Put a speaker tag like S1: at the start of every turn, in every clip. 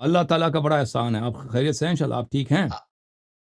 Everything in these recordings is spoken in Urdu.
S1: اللہ تعالیٰ کا بڑا احسان ہے. آپ خیریت سے ہیں انشاءاللہ؟ آپ ٹھیک ہیں؟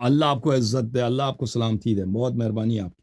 S1: اللہ آپ کو عزت دے, اللہ آپ کو سلامتی دے. بہت مہربانی آپ کی.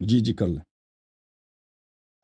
S1: جی جی کر لیں.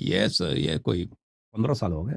S1: یہ کوئی 15 سال ہو گئے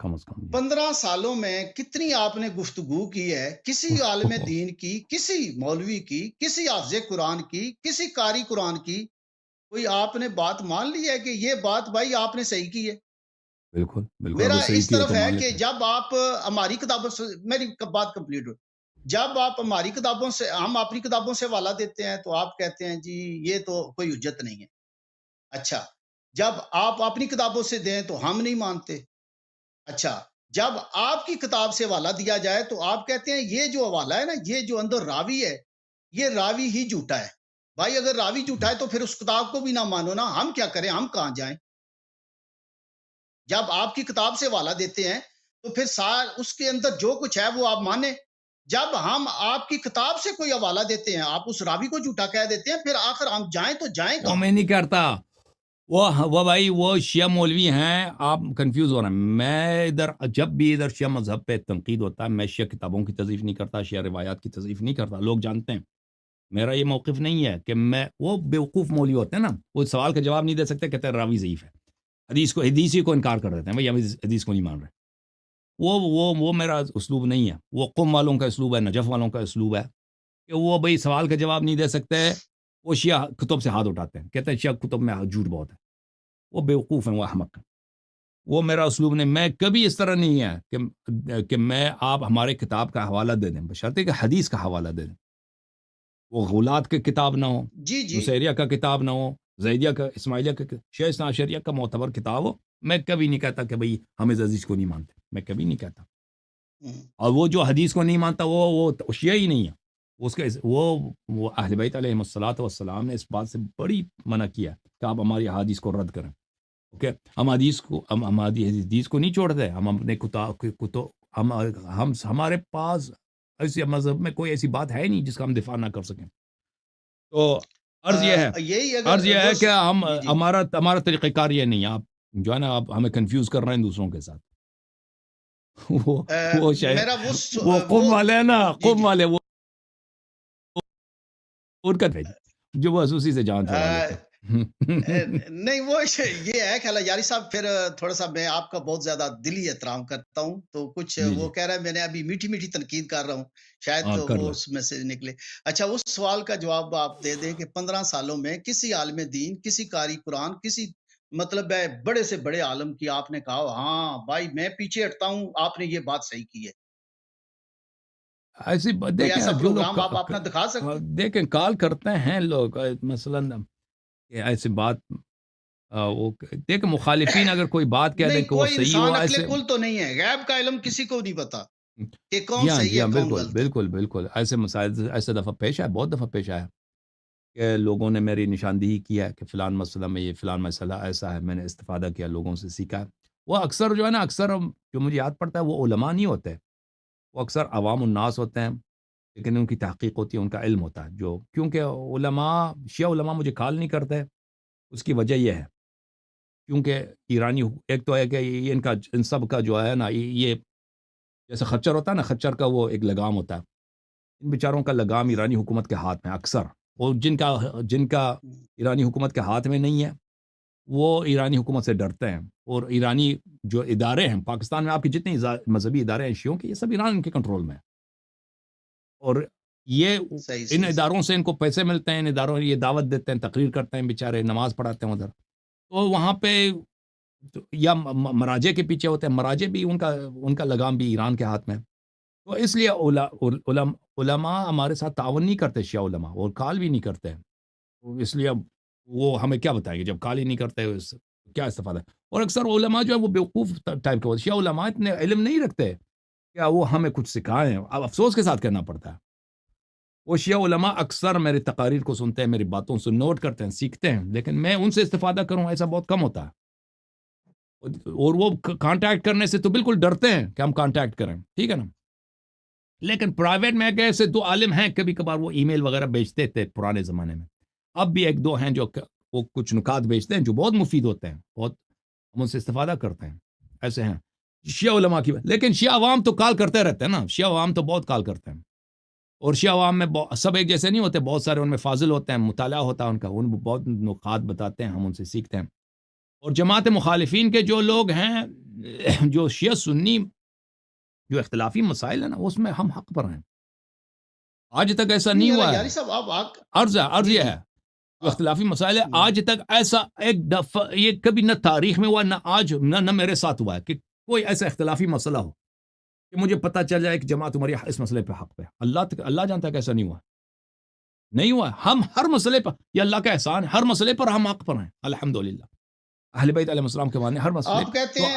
S1: کم از کم.
S2: 15 سالوں میں کتنی آپ نے گفتگو کی ہے کسی عالم دین کی، کسی مولوی کی، کسی حافظ قرآن کی، کسی قاری قرآن کی؟ کوئی آپ نے بات مان لی ہے کہ یہ بات بھائی آپ نے صحیح کی ہے؟
S1: بالکل بالکل,
S2: میرا
S1: اگر صحیح
S2: اس
S1: کیا
S2: طرف
S1: تو
S2: ہے
S1: مان
S2: کہ
S1: لیتے ہیں.
S2: جب آپ ہماری کتابوں سے، میری بات کمپلیٹ ہو، جب آپ ہماری کتابوں سے، ہم اپنی کتابوں سے حوالہ دیتے ہیں تو آپ کہتے ہیں جی یہ تو کوئی حجت نہیں ہے. اچھا، جب آپ اپنی کتابوں سے دیں تو ہم نہیں مانتے. اچھا، جب آپ کی کتاب سے حوالہ دیا جائے تو آپ کہتے ہیں یہ جو حوالہ ہے نا، یہ جو اندر راوی ہے، یہ راوی ہی جھوٹا ہے. بھائی اگر راوی جھوٹا ہے تو پھر اس کتاب کو بھی نہ مانو نا. ہم کیا کریں، ہم کہاں جائیں؟ جب آپ کی کتاب سے حوالہ دیتے ہیں تو پھر اس کے اندر جو کچھ ہے وہ آپ مانیں. جب ہم آپ کی کتاب سے کوئی حوالہ دیتے ہیں، آپ اس راوی کو جھوٹا کہہ دیتے ہیں، پھر آخر ہم جائیں تو جائیں
S1: وہ
S2: کہاں؟
S1: میں نہیں کرتا. وہ بھائی وہ شیعہ مولوی ہیں, آپ کنفیوز ہو رہے ہیں. میں ادھر جب بھی ادھر شیعہ مذہب پہ تنقید ہوتا ہے, میں شیعہ کتابوں کی تضعیف نہیں کرتا, شیعہ روایات کی تضعیف نہیں کرتا. لوگ جانتے ہیں میرا یہ موقف نہیں ہے کہ میں, وہ بیوقوف مولوی ہوتے ہیں نا, وہ سوال کا جواب نہیں دے سکتے, کہتے ہیں راوی ضعیف ہے, حدیث ہی کو انکار کر دیتے ہیں, بھائی ہم حدیث کو نہیں مان رہے. وہ میرا اسلوب نہیں ہے. وہ قم والوں کا اسلوب ہے, نجف والوں کا اسلوب ہے کہ وہ بھائی سوال کا جواب نہیں دے سکتے. وہ شیعہ کتب سے ہاتھ اٹھاتے ہیں, کہتے ہیں شیعہ کتب میں جھوٹ بہت ہے. وہ بیوقوف ہیں, وہ احمق ہیں. وہ میرا اسلوب نہیں. میں کبھی اس طرح نہیں ہے کہ میں آپ ہمارے کتاب کا حوالہ دے دیں, بشرطے کہ حدیث کا حوالہ دے دیں. وہ غلات کی کتاب نہ ہو,
S2: جی جی.
S1: نصیریہ کا کتاب نہ ہو, زیدیہ کا, اسماعیلیہ کا, شیعہ اثنا عشریہ کا معتبر کتاب ہو. میں کبھی نہیں کہتا کہ بھئی ہم اس عزیز کو نہیں مانتے, میں کبھی نہیں کہتا. اور وہ جو حدیث کو نہیں مانتا وہ شیعہ ہی نہیں ہے. اس کے وہ اہل بیت علیہم الصلوۃ والسلام نے اس بات سے بڑی منع کیا کہ آپ ہماری حدیث کو رد کریں. اوکے, ہم حدیث کو نہیں چھوڑتے. ہم اپنے ہمارے پاس ایسے مذہب میں کوئی ایسی بات ہے نہیں جس کا ہم دفاع نہ کر سکیں. تو عرض یہ ہے
S2: یہی اگر
S1: کہ
S2: جی جی
S1: ہمارا طریقہ کار یہ نہیں ہے. آپ جو ہے نا, آپ ہمیں کنفیوز کر رہے ہیں دوسروں کے ساتھ. وہ شاید
S2: میرا
S1: وہ قم والے ہیں نا,
S2: جی
S1: قم
S2: جی
S1: والے, وہ ان کا جو بس اسی سے جان چھڑا لیتے ہیں.
S2: نہیں وہ یہ ہے کہ اللہ یاری صاحب، پھر تھوڑا سا میں آپ کا بہت زیادہ دلی احترام کرتا ہوں، تو کچھ
S1: جی
S2: وہ
S1: جی,
S2: کہہ رہا ہے میں نے ابھی میٹھی میٹھی تنقید کر رہا ہوں، شاید
S1: ہاں کر
S2: وہ
S1: لیں.
S2: اس میں سے نکلے. اچھا، اس سوال کا جواب آپ دے دیں کہ 15 سالوں میں کسی عالم دین، کسی قاری قرآن، کسی مطلب ہے بڑے سے بڑے عالم کی آپ نے کہا ہاں بھائی میں پیچھے ہٹتا ہوں، آپ نے یہ بات صحیح کی ہے؟
S1: ایسی
S2: کوئی
S1: دیکھیں
S2: ایسا
S1: جو لوگ
S2: پروگرام آپ اپنا دکھا سکتے ہیں؟
S1: دیکھیں کال کرتے ہیں لوگ, مثلا ایسی بات, وہ دیکھیں مخالفین اگر کوئی بات کہہ دیں
S2: نہیں،
S1: کہ وہ
S2: کوئی
S1: صحیح
S2: انسان
S1: ہو
S2: عقل
S1: ایسے.
S2: کل تو نہیں ہے، غیب کا علم کسی کو نہیں پتا کہ
S1: جی
S2: کون
S1: ہاں
S2: صحیح
S1: جی
S2: ہے
S1: ہاں,
S2: کون
S1: بالکل
S2: غلط ہے.
S1: بالکل بالکل, ایسے مسائل ایسے دفعہ پیش آیا, بہت دفعہ پیش آیا کہ لوگوں نے میری نشاندہی کیا ہے کہ فلان مسئلہ میں یہ فلان مسئلہ ایسا ہے, میں نے استفادہ کیا, لوگوں سے سیکھا ہے. وہ اکثر جو ہے نا, اکثر جو مجھے یاد پڑتا ہے وہ علماء نہیں ہوتے, وہ اکثر عوام الناس ہوتے ہیں, لیکن ان کی تحقیق ہوتی ہے, ان کا علم ہوتا ہے. جو کیونکہ علماء, شیعہ علماء مجھے کال نہیں کرتے, اس کی وجہ یہ ہے کیونکہ ایرانی, ایک تو ہے کہ یہ ان سب کا جو ہے نا, یہ جیسے خچر ہوتا ہے نا, خچر کا وہ ایک لگام ہوتا ہے, ان بیچاروں کا لگام ایرانی حکومت کے ہاتھ میں اکثر. اور جن کا ایرانی حکومت کے ہاتھ میں نہیں ہے وہ ایرانی حکومت سے ڈرتے ہیں. اور ایرانی جو ادارے ہیں پاکستان میں, آپ کے جتنے مذہبی ادارے ہیں شیعوں کے, یہ سب ایران کے کنٹرول میں ہے. اور یہ
S2: صحیح
S1: ان
S2: صحیح صحیح.
S1: اداروں سے ان کو پیسے ملتے ہیں, ان اداروں یہ دعوت دیتے ہیں, تقریر کرتے ہیں, بیچارے نماز پڑھاتے ہیں ادھر. تو وہاں پہ یا مراجع کے پیچھے ہوتے ہیں, مراجع بھی ان کا لگام بھی ایران کے ہاتھ میں. تو اس لیے علماء ہمارے ساتھ تعاون نہیں کرتے, شیعہ علماء, اور کال بھی نہیں کرتے. اس لیے اب وہ ہمیں کیا بتائیں گے جب کال ہی نہیں کرتے, کیا استفادہ. اور اکثر علماء جو ہے وہ بیوقوف ٹائپ کے ہوتے, شیعہ علماء اتنے علم نہیں رکھتے کہ وہ ہمیں کچھ سکھائیں. اب افسوس کے ساتھ کہنا پڑتا ہے. وہ شیعہ علماء اکثر میری تقاریر کو سنتے ہیں، میری باتوں سے نوٹ کرتے ہیں، سیکھتے ہیں، لیکن میں ان سے استفادہ کروں ایسا بہت کم ہوتا ہے، اور وہ کانٹیکٹ کرنے سے تو بالکل ڈرتے ہیں کہ ہم کانٹیکٹ کریں، ٹھیک ہے نا. لیکن پرائیویٹ میں ایسے 2 عالم ہیں، کبھی کبھار وہ ای میل وغیرہ بیچتے تھے پرانے زمانے میں، اب بھی 1-2 ہیں جو وہ کچھ نکات بیچتے ہیں جو بہت مفید ہوتے ہیں، بہت ہم ان سے استفادہ کرتے ہیں، ایسے ہیں شیعہ علماء کی. لیکن شیعہ عوام تو کال کرتے رہتے ہیں نا، شیعہ عوام تو بہت کال کرتے ہیں، اور شیعہ عوام میں سب ایک جیسے نہیں ہوتے، بہت سارے ان میں فاضل ہوتے ہیں، مطالعہ ہوتا ہے ان کا، ان بہت نکات بتاتے ہیں، ہم ان سے سیکھتے ہیں. اور جماعت مخالفین کے جو لوگ ہیں، جو شیعہ سنی جو اختلافی مسائل ہیں نا، اس میں ہم حق پر ہیں، آج تک ایسا نہیں ہوا ہے.
S2: یاری صاحب آپ
S1: عرض یہ ہے جو اختلافی مسائل ہے، آج تک ایسا ایک دفعہ یہ کبھی نہ تاریخ میں ہوا، نہ آج نہ میرے ساتھ ہوا ہے کہ کوئی ایسا اختلافی مسئلہ ہو کہ مجھے پتہ چل جائے کہ جماعت تمہاری اس مسئلے پہ حق پہ. اللہ جانتا ہے کہ ایسا نہیں ہوا. ہم ہر مسئلے پر، یہ اللہ کا احسان ہے، ہر مسئلے پر ہم حق پر ہیں الحمدللہ. اہل بیت علیہ السلام کے ماننے ہر مسئلے
S2: آپ کہتے ہیں